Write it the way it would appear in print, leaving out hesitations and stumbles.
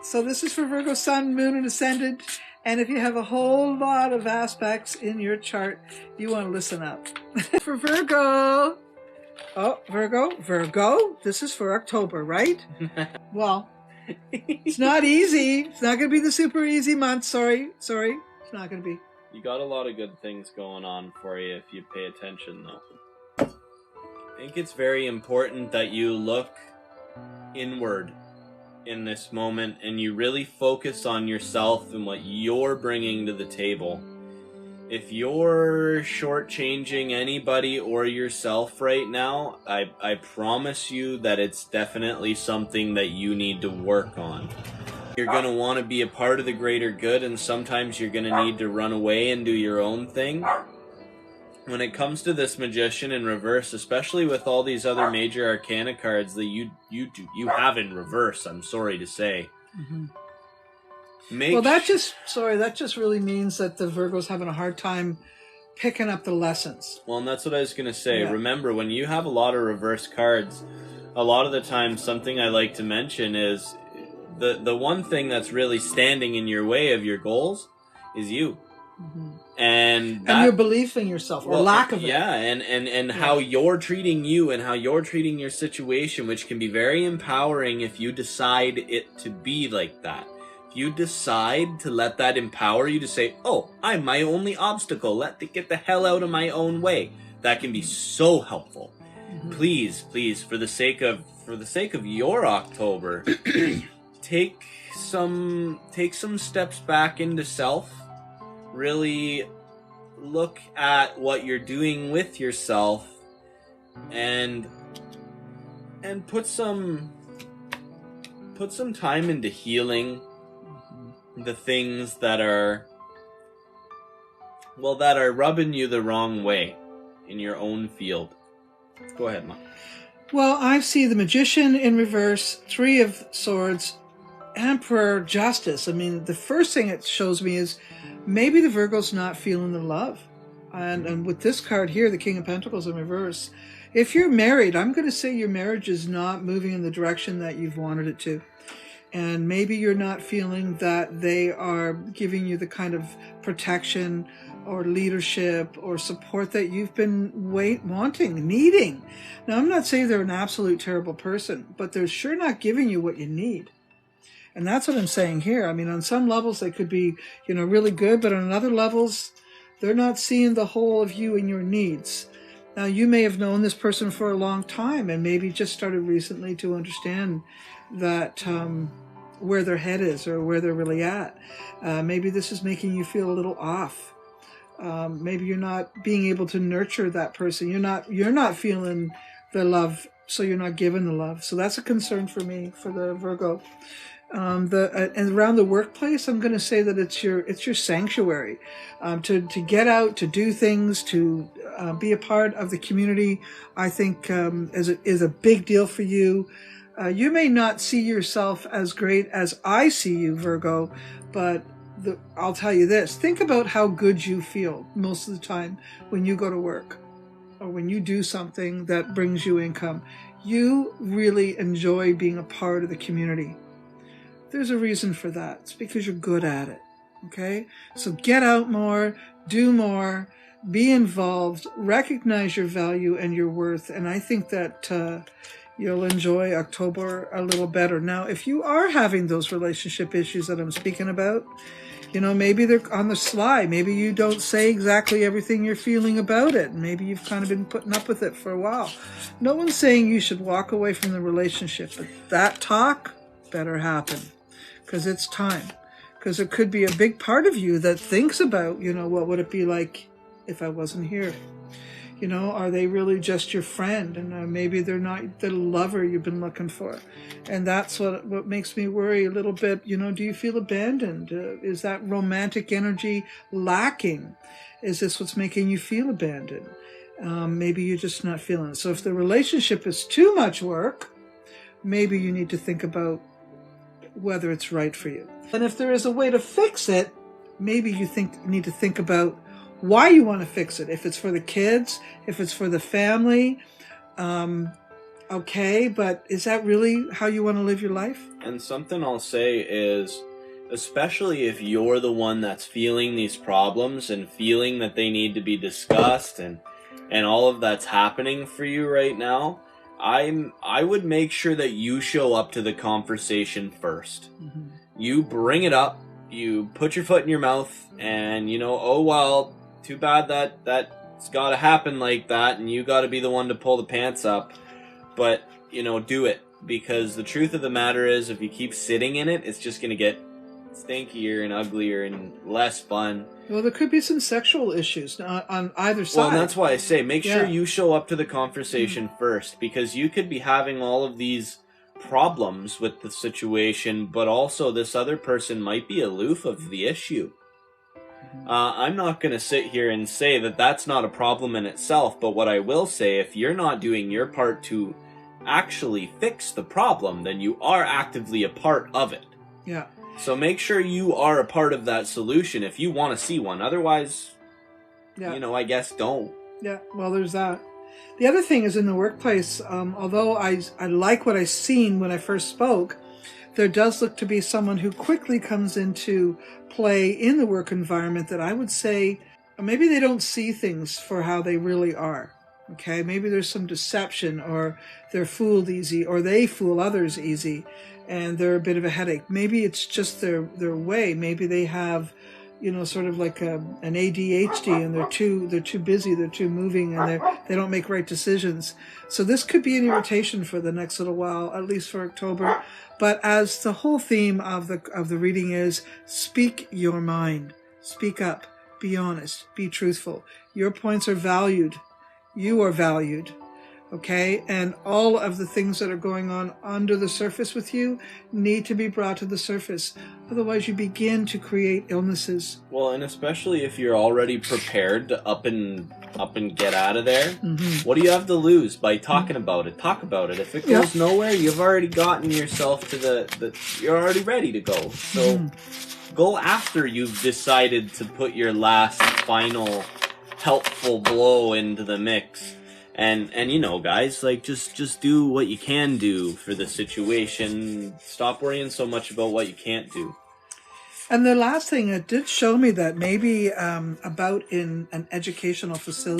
So this is for Virgo Sun, Moon, and Ascendant. And if you have a whole lot of aspects in your chart, you want to listen up. For Virgo. Oh, Virgo. This is for October, right? Well, it's not easy. It's not going to be the super easy month. Sorry. It's not going to be. You got a lot of good things going on for you if you pay attention, though. I think it's very important that you look inward in this moment and you really focus on yourself and what you're bringing to the table. If you're shortchanging anybody or yourself right now, I promise you that it's definitely something that you need to work on. You're going to want to be a part of the greater good, and sometimes you're going to need to run away and do your own thing. When it comes to this Magician in reverse, especially with all these other major arcana cards that you have in reverse, I'm sorry to say. Well, that just really means that the Virgo's having a hard time picking up the lessons. Well, and that's what I was going to say. Yeah. Remember, when you have a lot of reverse cards, a lot of the time something I like to mention is the one thing that's really standing in your way of your goals is you. And your belief in yourself, or lack of it. Yeah, and how you're treating you and how you're treating your situation, which can be very empowering if you decide it to be like that. If you decide to let that empower you to say, oh, I'm my only obstacle, get the hell out of my own way, that can be so helpful. Please, for the sake of your October, take some steps back into self. Really look at what you're doing with yourself and put some time into healing the things that are rubbing you the wrong way in your own field. Go ahead, Mom. Well, I see the Magician in reverse, Three of Swords, Emperor, Justice. I mean, the first thing it shows me is maybe the Virgo's not feeling the love. And with this card here, the King of Pentacles in reverse, if you're married, I'm going to say your marriage is not moving in the direction that you've wanted it to. And maybe you're not feeling that they are giving you the kind of protection or leadership or support that you've been wanting, needing. Now, I'm not saying they're an absolute terrible person, but they're sure not giving you what you need. And that's what I'm saying here. I mean, on some levels, they could be, really good, but on other levels, they're not seeing the whole of you and your needs. Now, you may have known this person for a long time and maybe just started recently to understand that where their head is or where they're really at. Maybe this is making you feel a little off. Maybe you're not being able to nurture that person. You're not feeling the love, so you're not giving the love. So that's a concern for me, for the Virgo. And around the workplace, I'm going to say that it's your sanctuary, to get out, to do things, to be a part of the community. I think is a big deal for you. You may not see yourself as great as I see you, Virgo, but I'll tell you this: think about how good you feel most of the time when you go to work or when you do something that brings you income. You really enjoy being a part of the community. There's a reason for that. It's because you're good at it. Okay? So get out more, do more, be involved, recognize your value and your worth. And I think that you'll enjoy October a little better. Now, if you are having those relationship issues that I'm speaking about, maybe they're on the sly. Maybe you don't say exactly everything you're feeling about it. Maybe you've kind of been putting up with it for a while. No one's saying you should walk away from the relationship, but that talk better happen. Because it's time. Because it could be a big part of you that thinks about, what would it be like if I wasn't here? Are they really just your friend? And maybe they're not the lover you've been looking for. And that's what makes me worry a little bit. Do you feel abandoned? Is that romantic energy lacking? Is this what's making you feel abandoned? Maybe you're just not feeling it. So if the relationship is too much work, maybe you need to think about whether it's right for you. And if there is a way to fix it, maybe you need to think about why you want to fix it. If it's for the kids, if it's for the family, okay, but is that really how you want to live your life? And something I'll say is, especially if you're the one that's feeling these problems and feeling that they need to be discussed and all of that's happening for you right now, I would make sure that you show up to the conversation first. Mm-hmm. You bring it up, you put your foot in your mouth, and oh well, too bad that's got to happen like that, and you got to be the one to pull the pants up. But do it, because the truth of the matter is, if you keep sitting in it, it's just gonna get stinkier and uglier and less fun. Well, there could be some sexual issues on either side. Well, and that's why I say make sure you show up to the conversation first, because you could be having all of these problems with the situation, but also this other person might be aloof of the issue. I'm not going to sit here and say that that's not a problem in itself, but what I will say, if you're not doing your part to actually fix the problem, then you are actively a part of it. Yeah. So make sure you are a part of that solution if you want to see one. Otherwise, I guess don't. Yeah, well, there's that. The other thing is in the workplace, although I like what I seen when I first spoke, there does look to be someone who quickly comes into play in the work environment that I would say maybe they don't see things for how they really are. Okay, maybe there's some deception, or they're fooled easy, or they fool others easy, and they're a bit of a headache. Maybe it's just their way. Maybe they have, sort of like an ADHD, and they're too busy, they're too moving, and they don't make right decisions. So this could be an irritation for the next little while, at least for October. But as the whole theme of the reading is, speak your mind, speak up, be honest, be truthful. Your points are valued. You are valued. Okay, and all of the things that are going on under the surface with you need to be brought to the surface. Otherwise, you begin to create illnesses. Well, and especially if you're already prepared to up and get out of there, what do you have to lose by talking about it? Talk about it. If it goes nowhere, you've already gotten yourself to you're already ready to go. So go after you've decided to put your last final helpful blow into the mix. And guys, like just do what you can do for the situation. Stop worrying so much about what you can't do. And the last thing, it did show me that maybe about in an educational facility,